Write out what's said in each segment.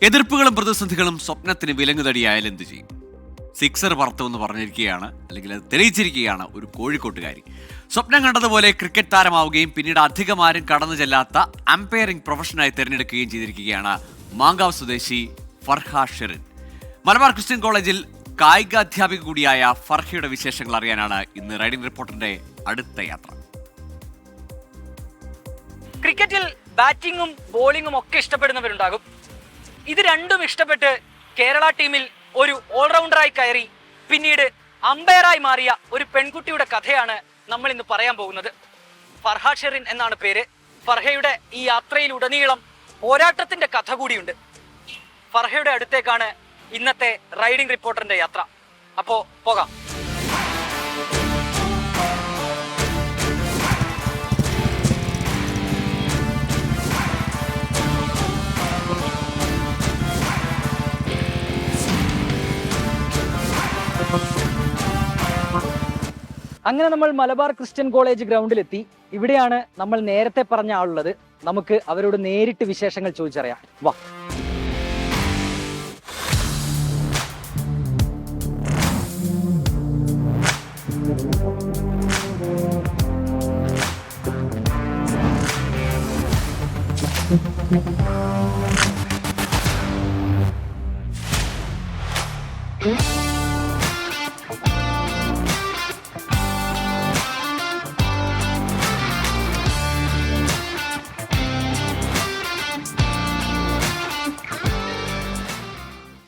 എതിർപ്പുകളും പ്രതിസന്ധികളും സ്വപ്നത്തിന് വിലങ്ങുതടിയായാൽ എന്ത് ചെയ്യും? സിക്സർ പറത്തുമെന്ന് പറഞ്ഞിരിക്കുകയാണ്, അല്ലെങ്കിൽ അത് തെളിയിച്ചിരിക്കുകയാണ് ഒരു കോഴിക്കോട്ടുകാരി. സ്വപ്നം കണ്ടതുപോലെ ക്രിക്കറ്റ് താരമാവുകയും പിന്നീട് അധികമാരും കടന്നു ചെല്ലാത്ത അമ്പയറിംഗ് പ്രൊഫഷനായി തിരഞ്ഞെടുക്കുകയും ചെയ്തിരിക്കുകയാണ് മാങ്കാവ് സ്വദേശി ഫർഹ ഷെറിൻ. മലബാർ ക്രിസ്ത്യൻ കോളേജിൽ കായികാധ്യാപിക കൂടിയായ ഫർഹയുടെ വിശേഷങ്ങൾ അറിയാനാണ് ഇന്ന് റൈഡിംഗ് റിപ്പോർട്ടറിന്റെ അടുത്ത യാത്ര. ക്രിക്കറ്റിൽ ബാറ്റിങ്ങും ബോളിങ്ങും ഒക്കെ ഇഷ്ടപ്പെടുന്നവരുണ്ടാകും. ഇത് രണ്ടും ഇഷ്ടപ്പെട്ട് കേരള ടീമിൽ ഒരു ഓൾറൗണ്ടറായി കയറി പിന്നീട് അമ്പയറായി മാറിയ ഒരു പെൺകുട്ടിയുടെ കഥയാണ് നമ്മൾ ഇന്ന് പറയാൻ പോകുന്നത്. ഫർഹ ഷെറിൻ എന്നാണ് പേര്. ഫർഹയുടെ ഈ യാത്രയിലുടനീളം പോരാട്ടത്തിന്റെ കഥ കൂടിയുണ്ട്. ഫർഹയുടെ അടുത്തേക്കാണ് ഇന്നത്തെ റൈഡിംഗ് റിപ്പോർട്ടറിന്റെ യാത്ര. അപ്പോ പോകാം. അങ്ങനെ നമ്മൾ മലബാർ ക്രിസ്ത്യൻ കോളേജ് ഗ്രൗണ്ടിലെത്തി. ഇവിടെയാണ് നമ്മൾ നേരത്തെ പറഞ്ഞ ആളുള്ളത്. നമുക്ക് അവരോട് നേരിട്ട് വിശേഷങ്ങൾ ചോദിച്ചറിയാം. വാ.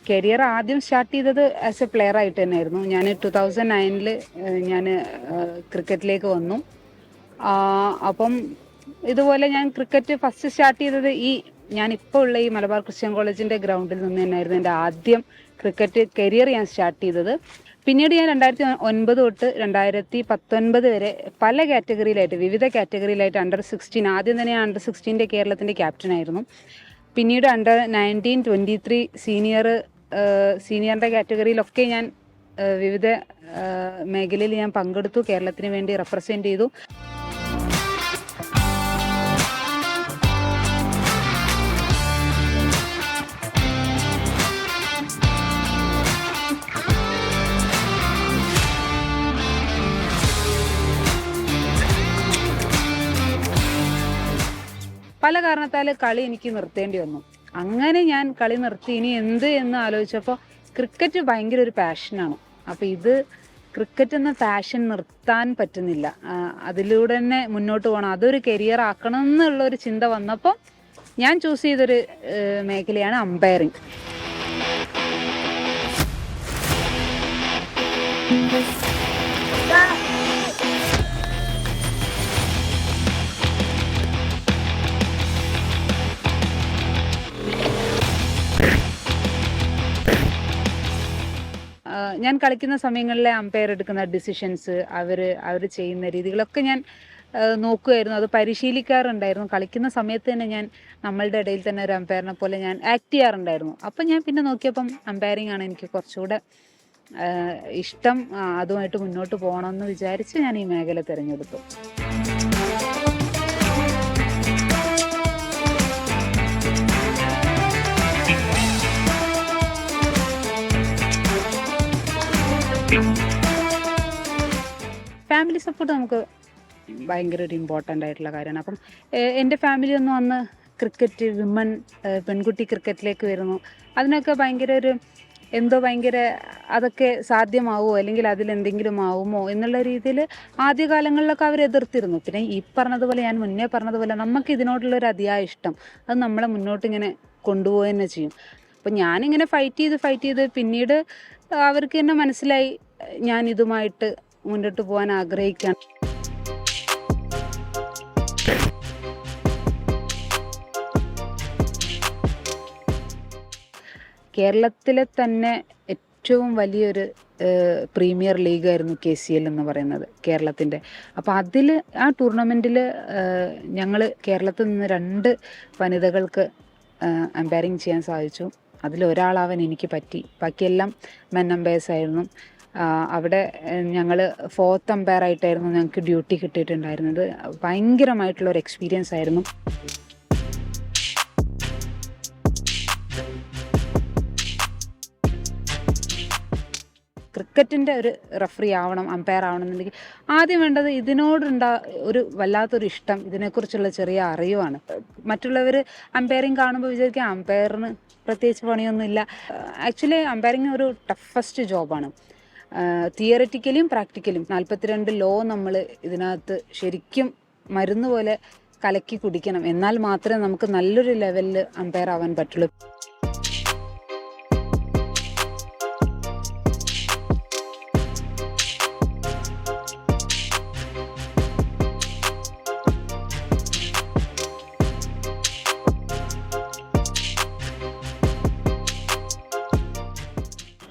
കരിയർ ആദ്യം സ്റ്റാർട്ട് ചെയ്തത് ആസ് എ പ്ലെയർ ആയിട്ട് തന്നെയായിരുന്നു. ഞാൻ 2009 ഞാൻ ക്രിക്കറ്റിലേക്ക് വന്നു. അപ്പം ഇതുപോലെ ഞാൻ ക്രിക്കറ്റ് ഫസ്റ്റ് സ്റ്റാർട്ട് ചെയ്തത് ഞാനിപ്പോൾ ഉള്ള ഈ മലബാർ ക്രിസ്ത്യൻ കോളേജിൻ്റെ ഗ്രൗണ്ടിൽ നിന്ന് തന്നെയായിരുന്നു എൻ്റെ ആദ്യം ക്രിക്കറ്റ് കരിയർ ഞാൻ സ്റ്റാർട്ട് ചെയ്തത്. പിന്നീട് ഞാൻ 2009 തൊട്ട് 2019 വരെ പല കാറ്റഗറിയിലായിട്ട്, വിവിധ കാറ്റഗറിയിലായിട്ട് അണ്ടർ 16, ആദ്യം തന്നെ ഞാൻ അണ്ടർ 16 കേരളത്തിൻ്റെ ക്യാപ്റ്റനായിരുന്നു. പിന്നീട് അണ്ടർ 19, 23 സീനിയറിൻ്റെ കാറ്റഗറിയിലൊക്കെ ഞാൻ വിവിധ മേഖലയിൽ ഞാൻ പങ്കെടുത്തു. കേരളത്തിന് വേണ്ടി റെപ്രസെൻ്റ് ചെയ്തു. പല കാരണത്താൽ കളി എനിക്ക് നിർത്തേണ്ടി വന്നു. അങ്ങനെ ഞാൻ കളി നിർത്തി. ഇനി എന്ത് എന്ന് ആലോചിച്ചപ്പോൾ ക്രിക്കറ്റ് ഭയങ്കര ഒരു പാഷനാണ്. അപ്പോൾ ക്രിക്കറ്റ് എന്ന പാഷൻ നിർത്താൻ പറ്റുന്നില്ല. അതിലൂടെ തന്നെ മുന്നോട്ട് പോകണം, അതൊരു കരിയർ ആക്കണം എന്നുള്ളൊരു ചിന്ത വന്നപ്പോൾ ഞാൻ ചൂസ് ചെയ്തൊരു മേഖലയാണ് അമ്പയറിങ്. ഞാൻ കളിക്കുന്ന സമയങ്ങളിലെ അമ്പയർ എടുക്കുന്ന ഡിസിഷൻസ്, അവർ ചെയ്യുന്ന രീതികളൊക്കെ ഞാൻ നോക്കുമായിരുന്നു. അത് പരിശീലിക്കാറുണ്ടായിരുന്നു. കളിക്കുന്ന സമയത്ത് തന്നെ ഞാൻ നമ്മളുടെ ഇടയിൽ തന്നെ ഒരു അമ്പയറിനെ പോലെ ഞാൻ ആക്ട് ചെയ്യാറുണ്ടായിരുന്നു. അപ്പം ഞാൻ പിന്നെ നോക്കിയപ്പം അമ്പയറിംഗ് ആണ് എനിക്ക് കുറച്ചുകൂടെ ഇഷ്ടം. അതുമായിട്ട് മുന്നോട്ട് പോകണമെന്ന് വിചാരിച്ച് ഞാൻ ഈ മേഖല തിരഞ്ഞെടുത്തു. ഫാമിലി സപ്പോർട്ട് നമുക്ക് ഭയങ്കര ഒരു ഇമ്പോർട്ടൻ്റ് ആയിട്ടുള്ള കാര്യമാണ്. അപ്പം എൻ്റെ ഫാമിലി ഒന്നും അന്ന് ക്രിക്കറ്റ്, പെൺകുട്ടി ക്രിക്കറ്റിലേക്ക് വരുന്നു, അതിനൊക്കെ ഭയങ്കര അതൊക്കെ സാധ്യമാവുമോ അല്ലെങ്കിൽ അതിലെന്തെങ്കിലും ആവുമോ എന്നുള്ള രീതിയിൽ ആദ്യകാലങ്ങളിലൊക്കെ അവർ എതിർത്തിരുന്നു. പിന്നെ ഞാൻ മുന്നേ പറഞ്ഞതുപോലെ നമുക്ക് ഇതിനോടുള്ളൊരു അതിയായ ഇഷ്ടം അത് നമ്മളെ മുന്നോട്ട് ഇങ്ങനെ കൊണ്ടുപോവുക തന്നെ ചെയ്യും. അപ്പം ഞാനിങ്ങനെ ഫൈറ്റ് ചെയ്ത് പിന്നീട് അവർക്ക് തന്നെ മനസ്സിലായി ഞാൻ ഇതുമായിട്ട് മുന്നോട്ട് പോകാൻ ആഗ്രഹിക്കുകയാണ്. കേരളത്തിലെ തന്നെ ഏറ്റവും വലിയൊരു പ്രീമിയർ ലീഗായിരുന്നു KCL എന്ന് പറയുന്നത് കേരളത്തിൻ്റെ. അപ്പോൾ ആ ടൂർണമെൻറ്റിൽ ഞങ്ങൾ കേരളത്തിൽ നിന്ന് 2 വനിതകൾക്ക് അമ്പയറിങ് ചെയ്യാൻ സാധിച്ചു. അതിലൊരാളാവാൻ എനിക്ക് പറ്റി. ബാക്കിയെല്ലാം മെൻ അമ്പയേഴ്സ് ആയിരുന്നു. അവിടെ ഞങ്ങൾ 4th അമ്പയർ ആയിട്ടായിരുന്നു ഞങ്ങൾക്ക് ഡ്യൂട്ടി കിട്ടിയിട്ടുണ്ടായിരുന്നത്. ഭയങ്കരമായിട്ടുള്ളൊരു എക്സ്പീരിയൻസ് ആയിരുന്നു. ക്രിക്കറ്റിൻ്റെ ഒരു റഫറി ആവണം, അമ്പയർ ആവണം എന്നുണ്ടെങ്കിൽ ആദ്യം വേണ്ടത് ഒരു വല്ലാത്തൊരു ഇഷ്ടം, ഇതിനെക്കുറിച്ചുള്ള ചെറിയ അറിവാണ്. മറ്റുള്ളവർ അമ്പയറിങ് കാണുമ്പോൾ വിചാരിക്കുക അമ്പയറിന് പ്രത്യേകിച്ച് പണിയൊന്നുമില്ല. ആക്ച്വലി അമ്പയറിങ് ഒരു ടഫസ്റ്റ് ജോബാണ്. തിയററ്റിക്കലും പ്രാക്ടിക്കലും 42 ലോ നമ്മൾ ഇതിനകത്ത് ശരിക്കും മരുന്ന് പോലെ കലക്കി കുടിക്കണം. എന്നാൽ മാത്രമേ നമുക്ക് നല്ലൊരു ലെവലിൽ അമ്പയർ ആവാൻ പറ്റുള്ളൂ.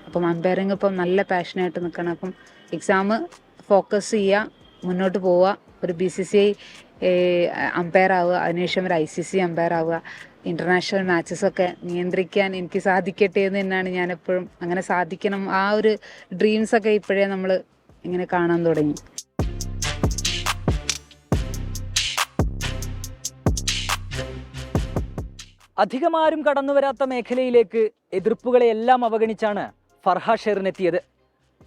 അപ്പം അമ്പയറിങ് ഇപ്പം നല്ല പാഷനായിട്ട് നിൽക്കണം. അപ്പം എക്സാം ഫോക്കസ് ചെയ്യുക, മുന്നോട്ട് പോവുക, ഒരു BCCI അമ്പയർ ആവുക, അതിനുശേഷം ഒരു ICC അമ്പയർ ആവുക, ഇൻ്റർനാഷണൽ മാച്ചസൊക്കെ നിയന്ത്രിക്കാൻ എനിക്ക് സാധിക്കട്ടെ എന്ന് തന്നെയാണ് ഞാനെപ്പോഴും അങ്ങനെ സാധിക്കണം. ആ ഒരു ഡ്രീംസൊക്കെ ഇപ്പോഴേ നമ്മൾ ഇങ്ങനെ കാണാൻ തുടങ്ങി. അധികമാരും കടന്നു വരാത്ത മേഖലയിലേക്ക് എതിർപ്പുകളെയെല്ലാം അവഗണിച്ചാണ് ഫർഹ ഷെറിനെത്തിയത്.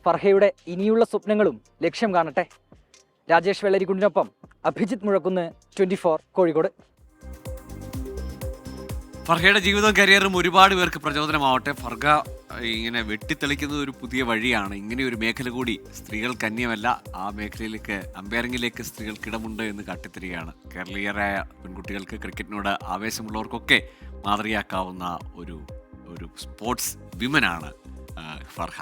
ഫർഹയുടെ ഇനിയുള്ള സ്വപ്നങ്ങളും ലക്ഷ്യം കാണട്ടെ. രാജേഷ് വെള്ളരിക്കുണ്ടിനൊപ്പം അഭിജിത്ത് മുഴക്കുന്ന്, 24 കോഴിക്കോട്. ഫർഹയുടെ ജീവിതവും കരിയറും ഒരുപാട് പേർക്ക് പ്രചോദനമാവട്ടെ. ഫർഹ ഇങ്ങനെ വെട്ടിത്തെളിക്കുന്നത് ഒരു പുതിയ വഴിയാണ്. ഇങ്ങനെ ഒരു മേഖല കൂടി സ്ത്രീകൾക്ക് അന്യമല്ല. ആ മേഖലയിലേക്ക്, അമ്പയറിംഗിലേക്ക് സ്ത്രീകൾക്ക് ഇടമുണ്ട് എന്ന് കാട്ടിത്തരികയാണ്. കേരളീയരായ പെൺകുട്ടികൾക്ക്, ക്രിക്കറ്റിനോട് ആവേശമുള്ളവർക്കൊക്കെ മാതൃകയാക്കാവുന്ന ഒരു സ്പോർട്സ് വിമനാണ് ഫർഹ.